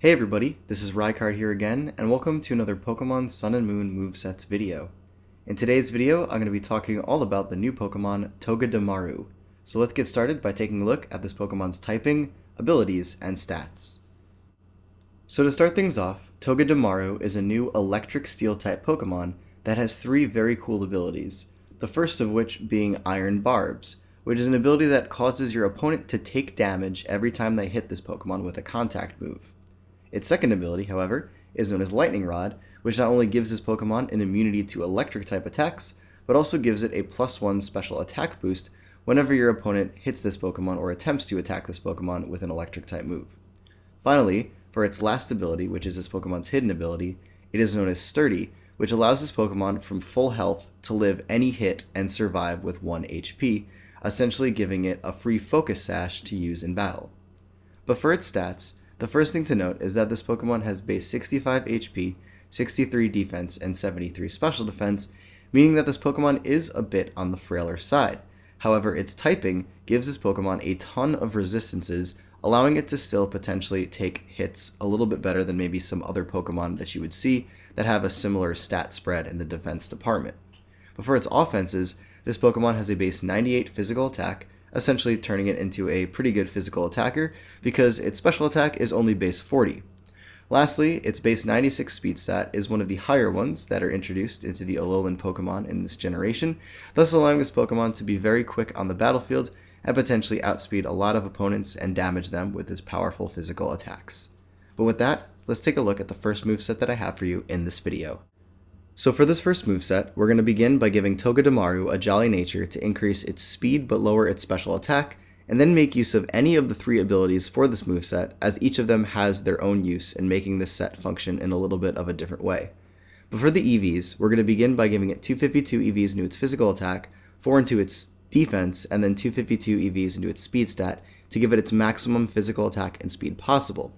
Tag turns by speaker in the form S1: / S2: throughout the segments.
S1: Hey everybody, this is Rykard here again, and welcome to another Pokemon Sun and Moon Movesets video. In today's video, I'm going to be talking all about the new Pokemon Togedemaru. So let's get started by taking a look at this Pokemon's typing, abilities, and stats. So to start things off, Togedemaru is a new Electric Steel type Pokemon that has three very cool abilities, the first of which being Iron Barbs, which is an ability that causes your opponent to take damage every time they hit this Pokemon with a contact move. Its second ability, however, is known as Lightning Rod, which not only gives this Pokemon an immunity to electric-type attacks, but also gives it a +1 special attack boost whenever your opponent hits this Pokemon or attempts to attack this Pokemon with an electric-type move. Finally, for its last ability, which is this Pokemon's hidden ability, it is known as Sturdy, which allows this Pokemon from full health to live any hit and survive with 1 HP, essentially giving it a free Focus Sash to use in battle. But for its stats, the first thing to note is that this Pokemon has base 65 HP, 63 defense, and 73 special defense, meaning that this Pokemon is a bit on the frailer side. However, its typing gives this Pokemon a ton of resistances, allowing it to still potentially take hits a little bit better than maybe some other Pokemon that you would see that have a similar stat spread in the defense department. But for its offenses, this Pokemon has a base 98 physical attack, essentially turning it into a pretty good physical attacker because its special attack is only base 40. Lastly, its base 96 speed stat is one of the higher ones that are introduced into the Alolan Pokemon in this generation, thus allowing this Pokemon to be very quick on the battlefield and potentially outspeed a lot of opponents and damage them with its powerful physical attacks. But with that, let's take a look at the first moveset that I have for you in this video. So for this first moveset, we're going to begin by giving Togedemaru a Jolly Nature to increase its speed but lower its special attack, and then make use of any of the three abilities for this moveset, as each of them has their own use in making this set function in a little bit of a different way. But for the EVs, we're going to begin by giving it 252 EVs into its physical attack, 4 into its defense, and then 252 EVs into its speed stat to give it its maximum physical attack and speed possible.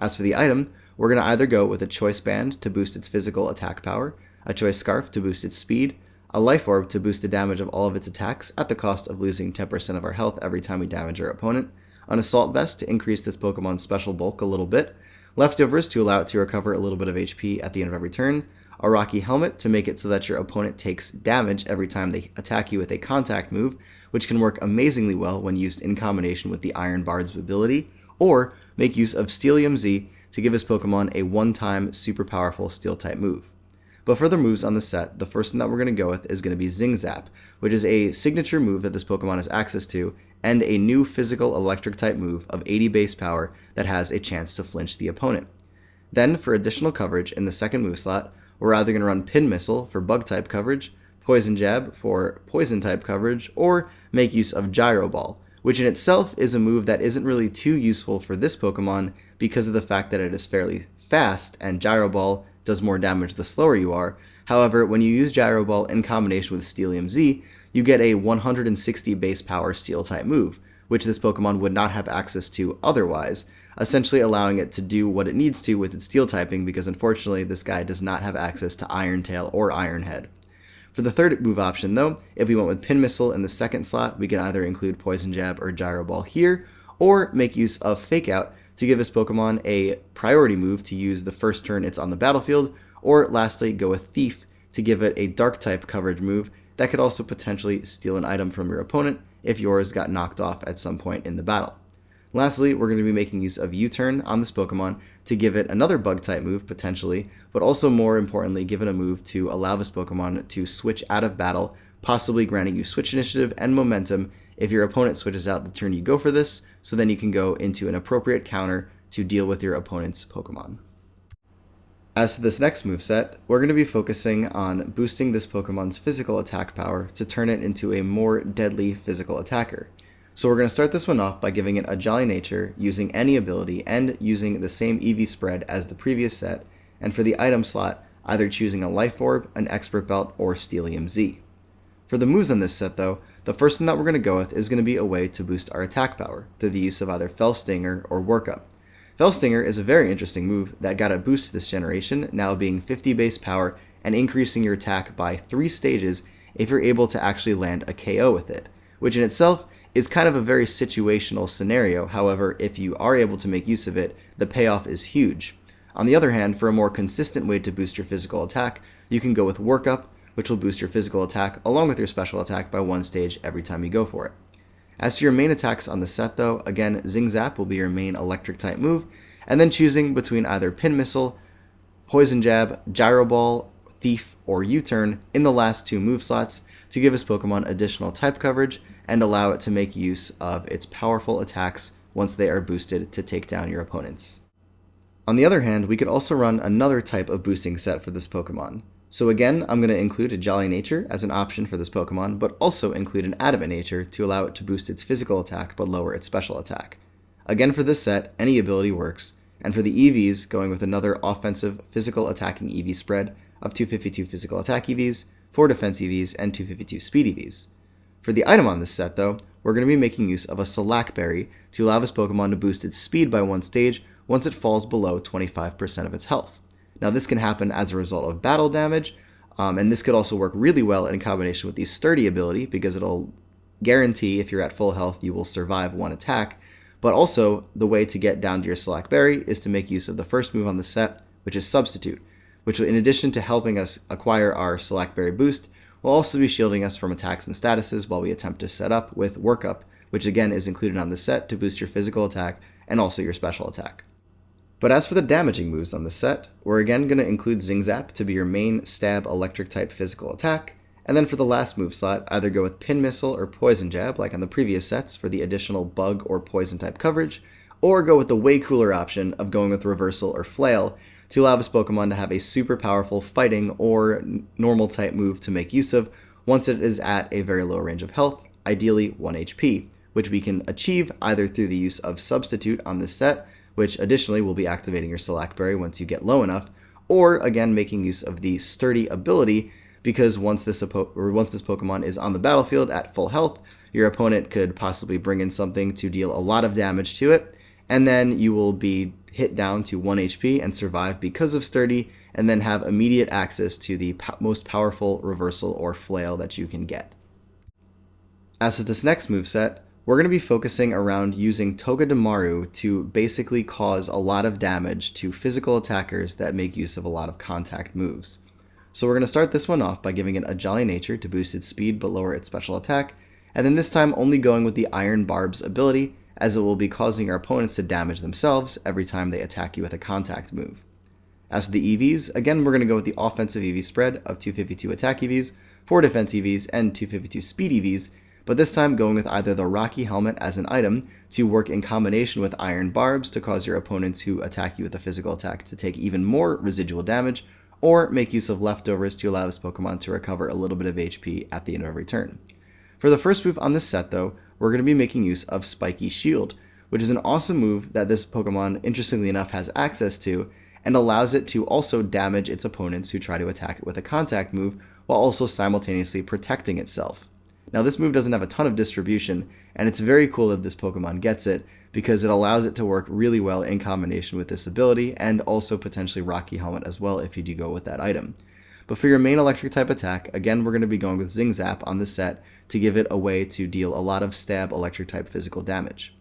S1: As for the item, we're going to either go with a Choice Band to boost its physical attack power, a Choice Scarf to boost its speed, a Life Orb to boost the damage of all of its attacks at the cost of losing 10% of our health every time we damage our opponent, an Assault Vest to increase this Pokemon's special bulk a little bit, Leftovers to allow it to recover a little bit of HP at the end of every turn, a Rocky Helmet to make it so that your opponent takes damage every time they attack you with a contact move, which can work amazingly well when used in combination with the Iron Bard's ability, or make use of Steelium Z to give this Pokemon a one-time super powerful Steel-type move. But for the moves on the set, the first one that we're going to go with is going to be Zing Zap, which is a signature move that this Pokemon has access to, and a new physical electric type move of 80 base power that has a chance to flinch the opponent. Then, for additional coverage in the second move slot, we're either going to run Pin Missile for bug type coverage, Poison Jab for poison type coverage, or make use of Gyro Ball, which in itself is a move that isn't really too useful for this Pokemon because of the fact that it is fairly fast and Gyro Ball does more damage the slower you are. However, when you use Gyro Ball in combination with Steelium Z, you get a 160 base power Steel type move, which this Pokemon would not have access to otherwise, essentially allowing it to do what it needs to with its Steel typing because unfortunately this guy does not have access to Iron Tail or Iron Head. For the third move option though, if we went with Pin Missile in the second slot, we can either include Poison Jab or Gyro Ball here, or make use of Fake Out to give this Pokemon a priority move to use the first turn it's on the battlefield, or lastly go with Thief to give it a dark type coverage move that could also potentially steal an item from your opponent if yours got knocked off at some point in the battle. Lastly, we're going to be making use of U-Turn on this Pokemon to give it another bug type move potentially, but also more importantly give it a move to allow this Pokemon to switch out of battle, possibly granting you switch initiative and momentum if your opponent switches out the turn you go for this, so then you can go into an appropriate counter to deal with your opponent's Pokemon. As to this next moveset, we're going to be focusing on boosting this Pokemon's physical attack power to turn it into a more deadly physical attacker. So we're going to start this one off by giving it a Jolly Nature using any ability and using the same EV spread as the previous set, and for the item slot, either choosing a Life Orb, an Expert Belt, or Steelium Z. For the moves on this set though, the first one that we're going to go with is going to be a way to boost our attack power through the use of either Fell Stinger or Work Up. Fell Stinger is a very interesting move that got a boost this generation, now being 50 base power and increasing your attack by 3 stages if you're able to actually land a KO with it, which in itself is kind of a very situational scenario. However, if you are able to make use of it, the payoff is huge. On the other hand, for a more consistent way to boost your physical attack, you can go with Workup, which will boost your physical attack along with your special attack by 1 stage every time you go for it. As to your main attacks on the set though, again, Zing Zap will be your main electric type move, and then choosing between either Pin Missile, Poison Jab, Gyro Ball, Thief, or U-Turn in the last 2 move slots to give this Pokemon additional type coverage and allow it to make use of its powerful attacks once they are boosted to take down your opponents. On the other hand, we could also run another type of boosting set for this Pokemon. So again, I'm going to include a Jolly Nature as an option for this Pokemon, but also include an Adamant Nature to allow it to boost its physical attack but lower its special attack. Again, for this set, any ability works, and for the EVs, going with another offensive physical attacking EV spread of 252 physical attack EVs, 4 defense EVs, and 252 speed EVs. For the item on this set though, we're going to be making use of a Slack Berry to allow this Pokemon to boost its speed by 1 stage once it falls below 25% of its health. Now this can happen as a result of battle damage, and this could also work really well in combination with the Sturdy ability because it'll guarantee if you're at full health you will survive 1 attack, but also the way to get down to your Slack Berry is to make use of the first move on the set, which is Substitute, which will, in addition to helping us acquire our Slack Berry boost, will also be shielding us from attacks and statuses while we attempt to set up with Workup, which again is included on the set to boost your physical attack and also your special attack. But as for the damaging moves on the set, we're again going to include Zing Zap to be your main stab electric type physical attack, and then for the last move slot, either go with Pin Missile or Poison Jab like on the previous sets for the additional bug or poison type coverage, or go with the way cooler option of going with Reversal or Flail to allow this Pokemon to have a super powerful fighting or normal type move to make use of once it is at a very low range of health, ideally 1 HP, which we can achieve either through the use of Substitute on this set, which additionally will be activating your Slack Berry once you get low enough, or again making use of the Sturdy ability because once this Pokemon is on the battlefield at full health, your opponent could possibly bring in something to deal a lot of damage to it, and then you will be hit down to 1 HP and survive because of Sturdy, and then have immediate access to the most powerful Reversal or Flail that you can get. As for this next moveset, we're going to be focusing around using Togedemaru to basically cause a lot of damage to physical attackers that make use of a lot of contact moves. So we're going to start this one off by giving it a Jolly Nature to boost its speed but lower its special attack, and then this time only going with the Iron Barbs ability, as it will be causing our opponents to damage themselves every time they attack you with a contact move. As for the EVs, again we're going to go with the offensive EV spread of 252 attack EVs, 4 defense EVs, and 252 speed EVs, but this time going with either the Rocky Helmet as an item to work in combination with Iron Barbs to cause your opponents who attack you with a physical attack to take even more residual damage, or make use of leftovers to allow this Pokemon to recover a little bit of HP at the end of every turn. For the first move on this set though, we're going to be making use of Spiky Shield, which is an awesome move that this Pokemon, interestingly enough, has access to, and allows it to also damage its opponents who try to attack it with a contact move, while also simultaneously protecting itself. Now this move doesn't have a ton of distribution, and it's very cool that this Pokemon gets it, because it allows it to work really well in combination with this ability, and also potentially Rocky Helmet as well if you do go with that item. But for your main electric type attack, again we're going to be going with Zing Zap on this set to give it a way to deal a lot of stab electric type physical damage.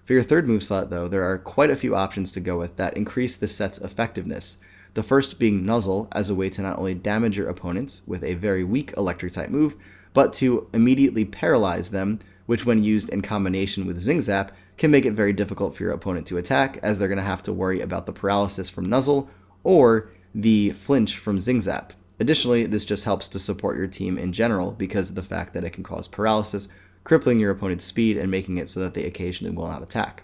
S1: For your third move slot though, there are quite a few options to go with that increase the set's effectiveness. The first being Nuzzle as a way to not only damage your opponents with a very weak electric type move, but to immediately paralyze them, which when used in combination with Zing Zap can make it very difficult for your opponent to attack, as they're going to have to worry about the paralysis from Nuzzle or the flinch from Zing Zap. Additionally, this just helps to support your team in general because of the fact that it can cause paralysis, crippling your opponent's speed and making it so that they occasionally will not attack.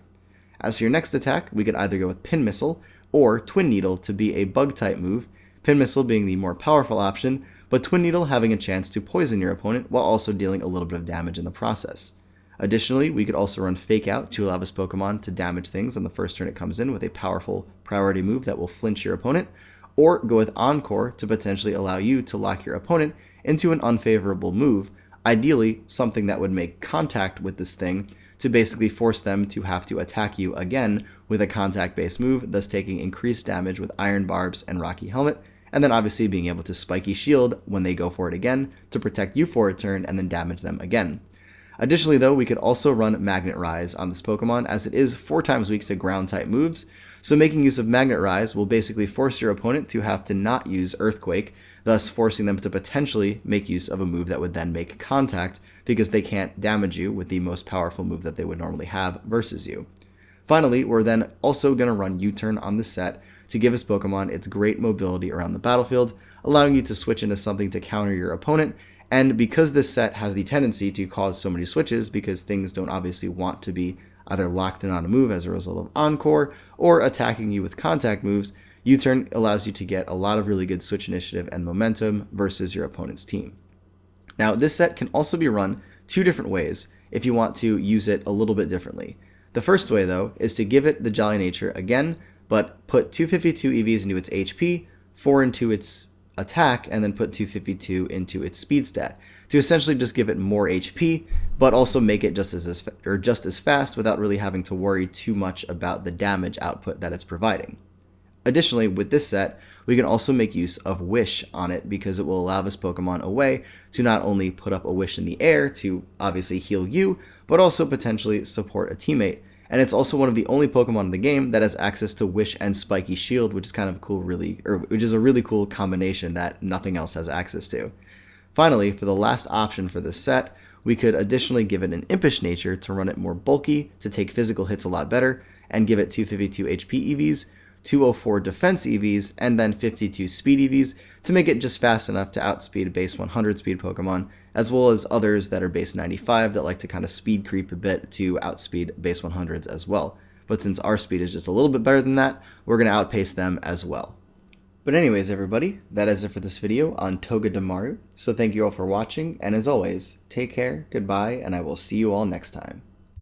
S1: As for your next attack, we could either go with Pin Missile or Twin Needle to be a bug type move, Pin Missile being the more powerful option, but Twin Needle having a chance to poison your opponent while also dealing a little bit of damage in the process. Additionally, we could also run Fake Out to allow this Pokemon to damage things on the first turn it comes in with a powerful priority move that will flinch your opponent, or go with Encore to potentially allow you to lock your opponent into an unfavorable move, ideally something that would make contact with this thing to basically force them to have to attack you again with a contact-based move, thus taking increased damage with Iron Barbs and Rocky Helmet, and then obviously being able to Spiky Shield when they go for it again to protect you for a turn and then damage them again. Additionally though, we could also run Magnet Rise on this Pokemon as it is 4 times weak to ground type moves, so making use of Magnet Rise will basically force your opponent to have to not use Earthquake, thus forcing them to potentially make use of a move that would then make contact because they can't damage you with the most powerful move that they would normally have versus you. Finally, we're then also going to run U-Turn on the set to give this Pokemon its great mobility around the battlefield, allowing you to switch into something to counter your opponent. And because this set has the tendency to cause so many switches, because things don't obviously want to be either locked in on a move as a result of Encore or attacking you with contact moves, U-Turn allows you to get a lot of really good switch initiative and momentum versus your opponent's team. Now, this set can also be run 2 different ways if you want to use it a little bit differently. The first way, though, is to give it the Jolly Nature again, but put 252 EVs into its HP, 4 into its attack, and then put 252 into its speed stat, to essentially just give it more HP, but also make it just as fast without really having to worry too much about the damage output that it's providing. Additionally, with this set, we can also make use of Wish on it because it will allow this Pokemon a way to not only put up a Wish in the air to obviously heal you, but also potentially support a teammate. And it's also one of the only Pokemon in the game that has access to Wish and Spiky Shield, which is kind of a cool, which is a really cool combination that nothing else has access to. Finally, for the last option for this set, we could additionally give it an Impish Nature to run it more bulky, to take physical hits a lot better, and give it 252 HP EVs, 204 defense EVs, and then 52 speed EVs to make it just fast enough to outspeed base 100 speed Pokemon, as well as others that are base 95 that like to kind of speed creep a bit to outspeed base 100s as well. But since our speed is just a little bit better than that, we're going to outpace them as well. But anyways, everybody, that is it for this video on Togedemaru. So thank you all for watching, and as always, take care, goodbye, and I will see you all next time.